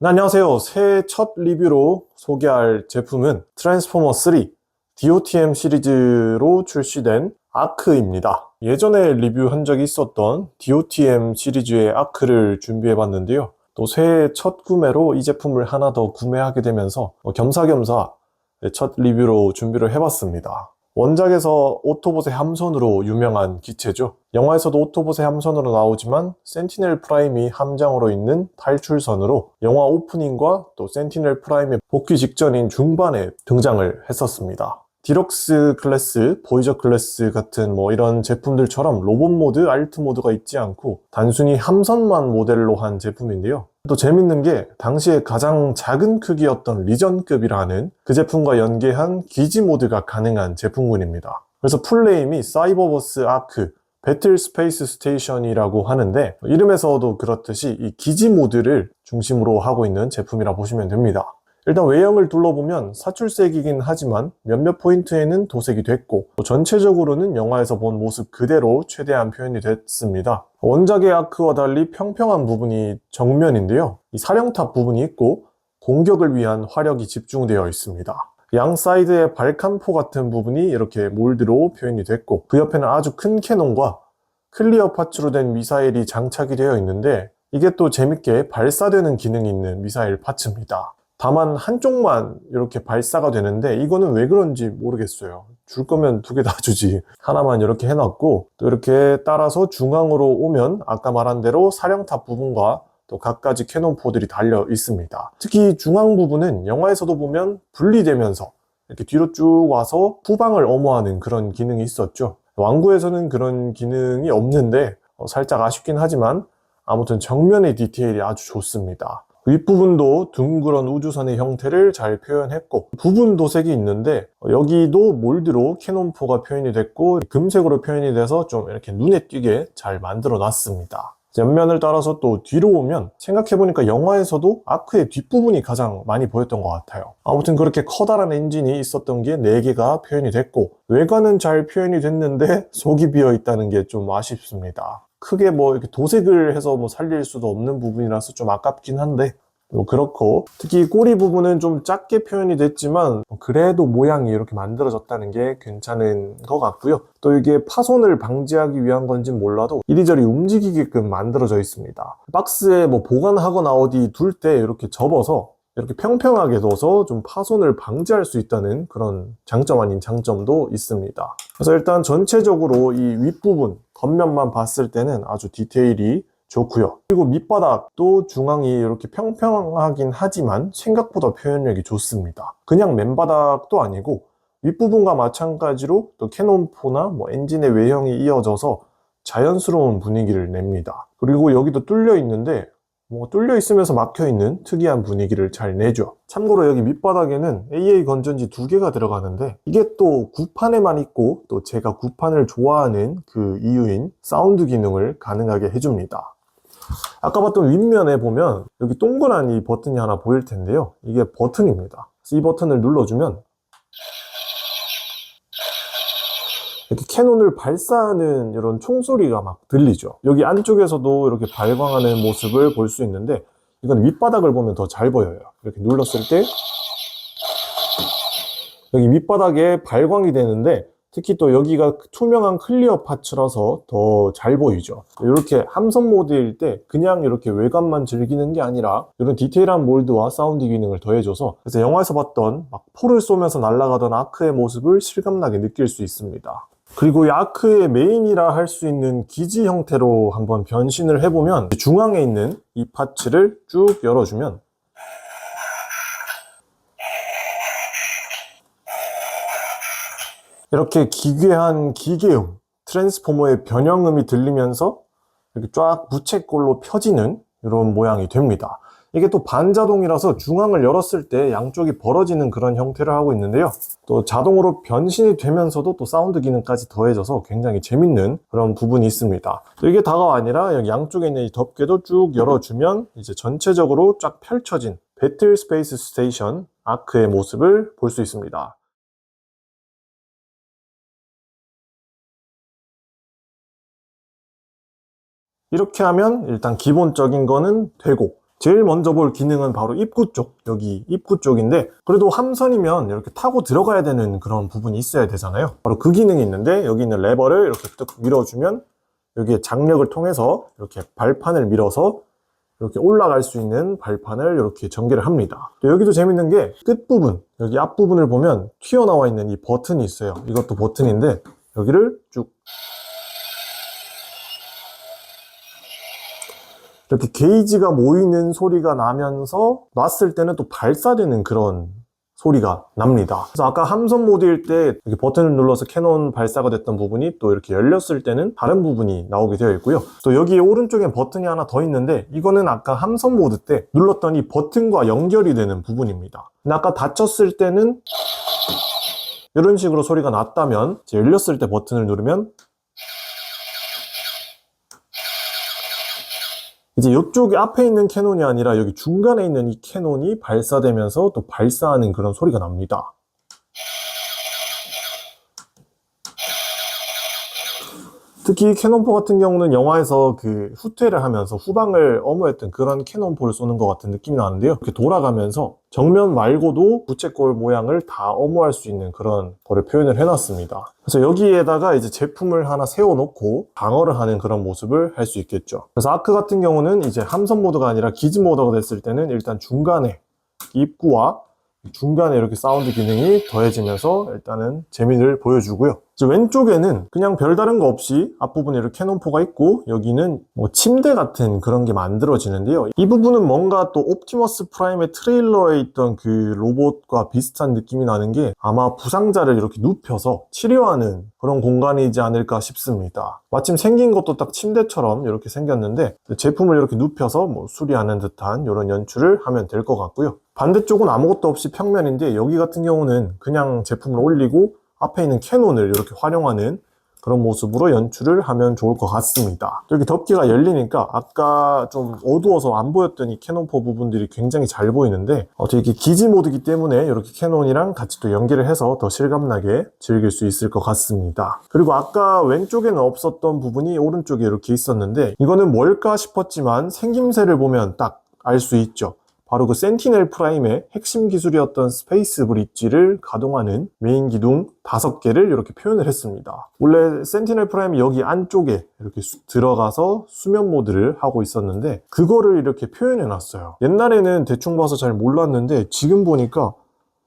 네, 안녕하세요. 새해 첫 리뷰로 소개할 제품은 트랜스포머 3 DOTM 시리즈로 출시된 아크입니다. 예전에 리뷰한 적이 있었던 DOTM 시리즈의 아크를 준비해 봤는데요. 또 새해 첫 구매로 이 제품을 하나 더 구매하게 되면서 겸사겸사 첫 리뷰로 준비를 해봤습니다. 원작에서 오토봇의 함선으로 유명한 기체죠. 영화에서도 오토봇의 함선으로 나오지만 센티넬 프라임이 함장으로 있는 탈출선으로 영화 오프닝과 또 센티넬 프라임의 복귀 직전인 중반에 등장을 했었습니다. 디럭스 클래스, 보이저 클래스 같은 이런 제품들처럼 로봇 모드, 알트 모드가 있지 않고 단순히 함선만 모델로 한 제품인데요. 또 재밌는 게 당시에 가장 작은 크기였던 리전급이라는 그 제품과 연계한 기지 모드가 가능한 제품군입니다. 그래서 풀네임이 사이버버스 아크 배틀 스페이스 스테이션이라고 하는데, 이름에서도 그렇듯이 이 기지 모드를 중심으로 하고 있는 제품이라 보시면 됩니다. 일단 외형을 둘러보면 사출색이긴 하지만 몇몇 포인트에는 도색이 됐고, 또 전체적으로는 영화에서 본 모습 그대로 최대한 표현이 됐습니다. 원작의 아크와 달리 평평한 부분이 정면인데요. 이 사령탑 부분이 있고 공격을 위한 화력이 집중되어 있습니다. 양 사이드의 발칸포 같은 부분이 이렇게 몰드로 표현이 됐고, 그 옆에는 아주 큰 캐논과 클리어 파츠로 된 미사일이 장착이 되어 있는데, 이게 또 재밌게 발사되는 기능이 있는 미사일 파츠입니다. 다만 한쪽만 이렇게 발사가 되는데 이거는 왜 그런지 모르겠어요. 줄 거면 두 개 다 주지. 하나만 이렇게 해놨고, 또 이렇게 따라서 중앙으로 오면 아까 말한 대로 사령탑 부분과 또 갖가지 캐논포들이 달려 있습니다. 특히 중앙 부분은 영화에서도 보면 분리되면서 이렇게 뒤로 쭉 와서 후방을 엄호하는 그런 기능이 있었죠. 왕구에서는 그런 기능이 없는데 살짝 아쉽긴 하지만 아무튼 정면의 디테일이 아주 좋습니다. 윗부분도 둥그런 우주선의 형태를 잘 표현했고, 부분 도색이 있는데 여기도 몰드로 캐논포가 표현이 됐고 금색으로 표현이 돼서 좀 이렇게 눈에 띄게 잘 만들어 놨습니다. 옆면을 따라서 또 뒤로 오면 생각해보니까 영화에서도 아크의 뒷부분이 가장 많이 보였던 것 같아요. 아무튼 그렇게 커다란 엔진이 있었던 게 4개가 표현이 됐고, 외관은 잘 표현이 됐는데 속이 비어 있다는 게 좀 아쉽습니다. 크게 이렇게 도색을 해서 살릴 수도 없는 부분이라서 좀 아깝긴 한데, 그렇고, 특히 꼬리 부분은 좀 작게 표현이 됐지만 그래도 모양이 이렇게 만들어졌다는 게 괜찮은 것 같고요. 또 이게 파손을 방지하기 위한 건지 몰라도 이리저리 움직이게끔 만들어져 있습니다. 박스에 보관하거나 어디 둘 때 이렇게 접어서 이렇게 평평하게 둬서 좀 파손을 방지할 수 있다는 그런 장점 아닌 장점도 있습니다. 그래서 일단 전체적으로 이 윗부분, 겉면만 봤을 때는 아주 디테일이 좋고요. 그리고 밑바닥도 중앙이 이렇게 평평하긴 하지만 생각보다 표현력이 좋습니다. 그냥 맨바닥도 아니고 윗부분과 마찬가지로 또 캐논포나 엔진의 외형이 이어져서 자연스러운 분위기를 냅니다. 그리고 여기도 뚫려 있는데 뚫려 있으면서 막혀 있는 특이한 분위기를 잘 내죠. 참고로 여기 밑바닥에는 AA 건전지 2개가 들어가는데, 이게 또 구판에만 있고 또 제가 구판을 좋아하는 그 이유인 사운드 기능을 가능하게 해줍니다. 아까 봤던 윗면에 보면 여기 동그란 이 버튼이 하나 보일 텐데요. 이게 버튼입니다. 그래서 이 버튼을 눌러주면 이렇게 캐논을 발사하는 이런 총소리가 막 들리죠. 여기 안쪽에서도 이렇게 발광하는 모습을 볼 수 있는데, 이건 윗바닥을 보면 더 잘 보여요. 이렇게 눌렀을 때 여기 밑바닥에 발광이 되는데, 특히 또 여기가 투명한 클리어 파츠라서 더 잘 보이죠. 이렇게 함선 모드일 때 그냥 이렇게 외관만 즐기는 게 아니라 이런 디테일한 몰드와 사운드 기능을 더해줘서, 그래서 영화에서 봤던 포를 쏘면서 날아가던 아크의 모습을 실감나게 느낄 수 있습니다. 그리고 이 아크의 메인이라 할 수 있는 기지 형태로 한번 변신을 해보면, 중앙에 있는 이 파츠를 쭉 열어주면 이렇게 기괴한 기계음, 트랜스포머의 변형음이 들리면서 이렇게 쫙 부채꼴로 펴지는 이런 모양이 됩니다. 이게 또 반자동이라서 중앙을 열었을 때 양쪽이 벌어지는 그런 형태를 하고 있는데요. 또 자동으로 변신이 되면서도 또 사운드 기능까지 더해져서 굉장히 재밌는 그런 부분이 있습니다. 또 이게 다가 아니라 여기 양쪽에 있는 이 덮개도 쭉 열어주면 이제 전체적으로 쫙 펼쳐진 배틀 스페이스 스테이션 아크의 모습을 볼 수 있습니다. 이렇게 하면 일단 기본적인 거는 되고, 제일 먼저 볼 기능은 바로 입구 쪽, 여기 입구 쪽인데, 그래도 함선이면 이렇게 타고 들어가야 되는 그런 부분이 있어야 되잖아요. 바로 그 기능이 있는데, 여기 있는 레버를 이렇게 뚝 밀어주면 여기에 장력을 통해서 이렇게 발판을 밀어서 이렇게 올라갈 수 있는 발판을 이렇게 전개를 합니다. 또 여기도 재밌는 게 끝부분, 여기 앞부분을 보면 튀어나와 있는 이 버튼이 있어요. 이것도 버튼인데 여기를 쭉 이렇게 게이지가 모이는 소리가 나면서 놨을 때는 또 발사되는 그런 소리가 납니다. 그래서 아까 함선 모드일 때 이렇게 버튼을 눌러서 캐논 발사가 됐던 부분이 또 이렇게 열렸을 때는 다른 부분이 나오게 되어 있고요. 또 여기 오른쪽엔 버튼이 하나 더 있는데 이거는 아까 함선 모드 때 눌렀던 이 버튼과 연결이 되는 부분입니다. 근데 아까 닫혔을 때는 이런 식으로 소리가 났다면 이제 열렸을 때 버튼을 누르면 이제 이쪽 앞에 있는 캐논이 아니라 여기 중간에 있는 이 캐논이 발사되면서 또 발사하는 그런 소리가 납니다. 특히 캐논포 같은 경우는 영화에서 그 후퇴를 하면서 후방을 엄호했던 그런 캐논포를 쏘는 것 같은 느낌이 나는데요. 이렇게 돌아가면서 정면 말고도 부채꼴 모양을 다 엄호할 수 있는 그런 거를 표현을 해놨습니다. 그래서 여기에다가 이제 제품을 하나 세워놓고 방어를 하는 그런 모습을 할 수 있겠죠. 그래서 아크 같은 경우는 이제 함선 모드가 아니라 기지 모드가 됐을 때는 일단 중간에 입구와 중간에 이렇게 사운드 기능이 더해지면서 일단은 재미를 보여주고요. 이제 왼쪽에는 그냥 별다른 거 없이 앞부분에 이렇게 캐논포가 있고 여기는 뭐 침대 같은 그런 게 만들어지는데요. 이 부분은 뭔가 또 옵티머스 프라임의 트레일러에 있던 그 로봇과 비슷한 느낌이 나는 게 아마 부상자를 이렇게 눕혀서 치료하는 그런 공간이지 않을까 싶습니다. 마침 생긴 것도 딱 침대처럼 이렇게 생겼는데 제품을 이렇게 눕혀서 뭐 수리하는 듯한 이런 연출을 하면 될 것 같고요. 반대쪽은 아무것도 없이 평면인데 여기 같은 경우는 그냥 제품을 올리고 앞에 있는 캐논을 이렇게 활용하는 그런 모습으로 연출을 하면 좋을 것 같습니다. 여기 덮개가 열리니까 아까 좀 어두워서 안 보였던 이 캐논포 부분들이 굉장히 잘 보이는데 이게 기지 모드이기 때문에 이렇게 캐논이랑 같이 또 연결을 해서 더 실감나게 즐길 수 있을 것 같습니다. 그리고 아까 왼쪽에는 없었던 부분이 오른쪽에 이렇게 있었는데 이거는 뭘까 싶었지만 생김새를 보면 딱 알 수 있죠. 바로 그 센티넬 프라임의 핵심 기술이었던 스페이스 브릿지를 가동하는 메인 기둥 5개를 이렇게 표현을 했습니다. 원래 센티넬 프라임이 여기 안쪽에 이렇게 들어가서 수면 모드를 하고 있었는데 그거를 이렇게 표현해 놨어요. 옛날에는 대충 봐서 잘 몰랐는데 지금 보니까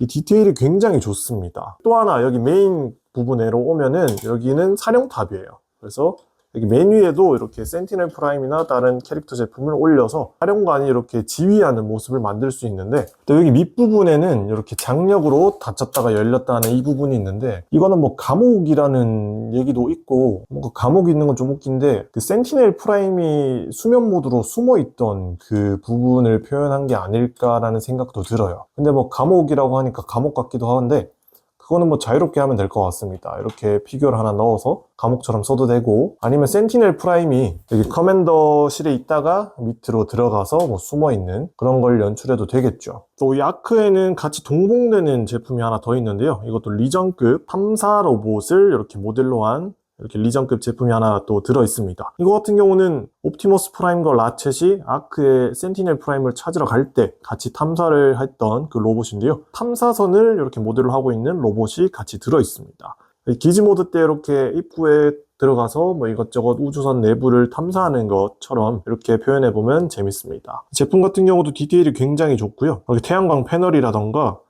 이 디테일이 굉장히 좋습니다. 또 하나 여기 메인 부분으로 오면은 여기는 사령탑이에요. 그래서 여기 메뉴에도 이렇게 센티넬 프라임이나 다른 캐릭터 제품을 올려서 사령관이 이렇게 지휘하는 모습을 만들 수 있는데 또 여기 밑부분에는 이렇게 장력으로 닫혔다가 열렸다는 이 부분이 있는데 이거는 뭐 감옥이라는 얘기도 있고 뭔가 감옥이 있는 건 좀 웃긴데 그 센티넬 프라임이 수면 모드로 숨어 있던 그 부분을 표현한 게 아닐까라는 생각도 들어요. 근데 뭐 감옥이라고 하니까 감옥 같기도 한데 그거는 뭐 자유롭게 하면 될 것 같습니다. 이렇게 피규어를 하나 넣어서 감옥처럼 써도 되고 아니면 센티넬 프라임이 여기 커맨더실에 있다가 밑으로 들어가서 뭐 숨어있는 그런 걸 연출해도 되겠죠. 또 이 아크에는 같이 동봉되는 제품이 하나 더 있는데요. 이것도 리전급 탐사 로봇을 이렇게 모델로 한 이렇게 리전급 제품이 하나 또 들어있습니다. 이거 같은 경우는 옵티머스 프라임과 라쳇이 아크의 센티넬 프라임을 찾으러 갈 때 같이 탐사를 했던 그 로봇인데요. 탐사선을 이렇게 모델로 하고 있는 로봇이 같이 들어있습니다. 기지 모드 때 이렇게 입구에 들어가서 뭐 이것저것 우주선 내부를 탐사하는 것처럼 이렇게 표현해보면 재밌습니다. 제품 같은 경우도 디테일이 굉장히 좋고요. 여기 태양광 패널이라던가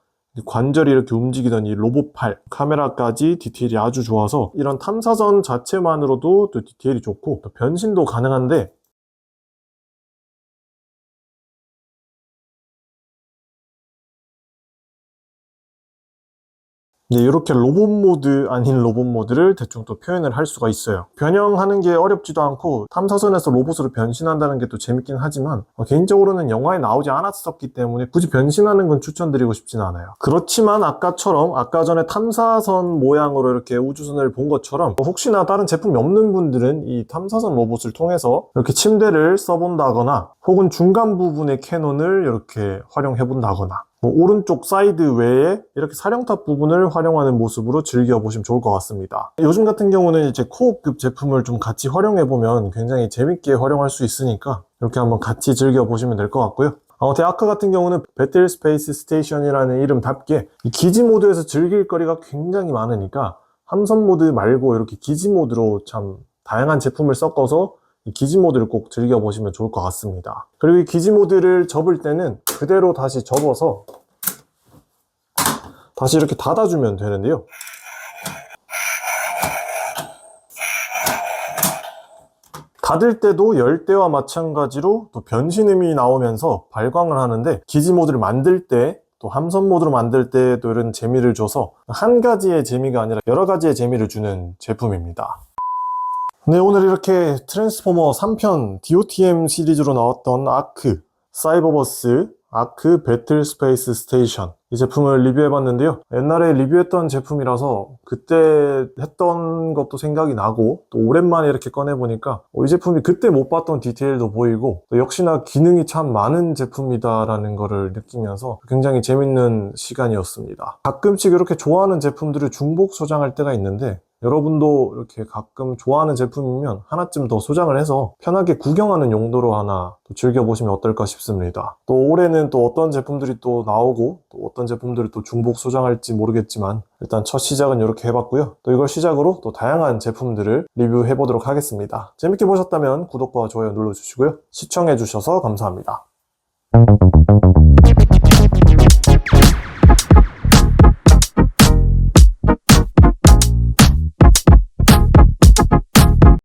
관절이 이렇게 움직이던 이 로봇팔, 카메라까지 디테일이 아주 좋아서 이런 탐사선 자체만으로도 또 디테일이 좋고 또 변신도 가능한데 이제 이렇게 로봇 모드 아닌 로봇 모드를 대충 또 표현을 할 수가 있어요. 변형하는 게 어렵지도 않고 탐사선에서 로봇으로 변신한다는 게 또 재밌긴 하지만 개인적으로는 영화에 나오지 않았었기 때문에 굳이 변신하는 건 추천드리고 싶진 않아요. 그렇지만 아까처럼 아까 전에 탐사선 모양으로 이렇게 우주선을 본 것처럼 혹시나 다른 제품이 없는 분들은 이 탐사선 로봇을 통해서 이렇게 침대를 써본다거나 혹은 중간 부분의 캐논을 이렇게 활용해 본다거나 오른쪽 사이드 외에 이렇게 사령탑 부분을 활용하는 모습으로 즐겨보시면 좋을 것 같습니다. 요즘 같은 경우는 이제 코어급 제품을 좀 같이 활용해보면 굉장히 재밌게 활용할 수 있으니까 이렇게 한번 같이 즐겨보시면 될 것 같고요. 아무튼 아크 같은 경우는 배틀 스페이스 스테이션이라는 이름답게 이 기지 모드에서 즐길 거리가 굉장히 많으니까 함선 모드 말고 이렇게 기지 모드로 참 다양한 제품을 섞어서 이 기지 모드를 꼭 즐겨보시면 좋을 것 같습니다. 그리고 이 기지 모드를 접을 때는 그대로 다시 접어서 다시 이렇게 닫아주면 되는데요. 닫을 때도 열 때와 마찬가지로 또 변신음이 나오면서 발광을 하는데 기지 모드를 만들 때 또 함선 모드로 만들 때도 이런 재미를 줘서 한 가지의 재미가 아니라 여러 가지의 재미를 주는 제품입니다. 네, 오늘 이렇게 트랜스포머 3편 DOTM 시리즈로 나왔던 아크, 사이버버스, 아크 배틀 스페이스 스테이션 이 제품을 리뷰해봤는데요. 옛날에 리뷰했던 제품이라서 그때 했던 것도 생각이 나고 또 오랜만에 이렇게 꺼내보니까 이 제품이 그때 못 봤던 디테일도 보이고 또 역시나 기능이 참 많은 제품이다라는 거를 느끼면서 굉장히 재밌는 시간이었습니다. 가끔씩 이렇게 좋아하는 제품들을 중복 소장할 때가 있는데 여러분도 이렇게 가끔 좋아하는 제품이면 하나쯤 더 소장을 해서 편하게 구경하는 용도로 하나 또 즐겨보시면 어떨까 싶습니다. 또 올해는 또 어떤 제품들이 또 나오고 또 어떤 제품들을 또 중복 소장할지 모르겠지만 일단 첫 시작은 이렇게 해봤고요. 또 이걸 시작으로 또 다양한 제품들을 리뷰해보도록 하겠습니다. 재밌게 보셨다면 구독과 좋아요 눌러주시고요. 시청해주셔서 감사합니다.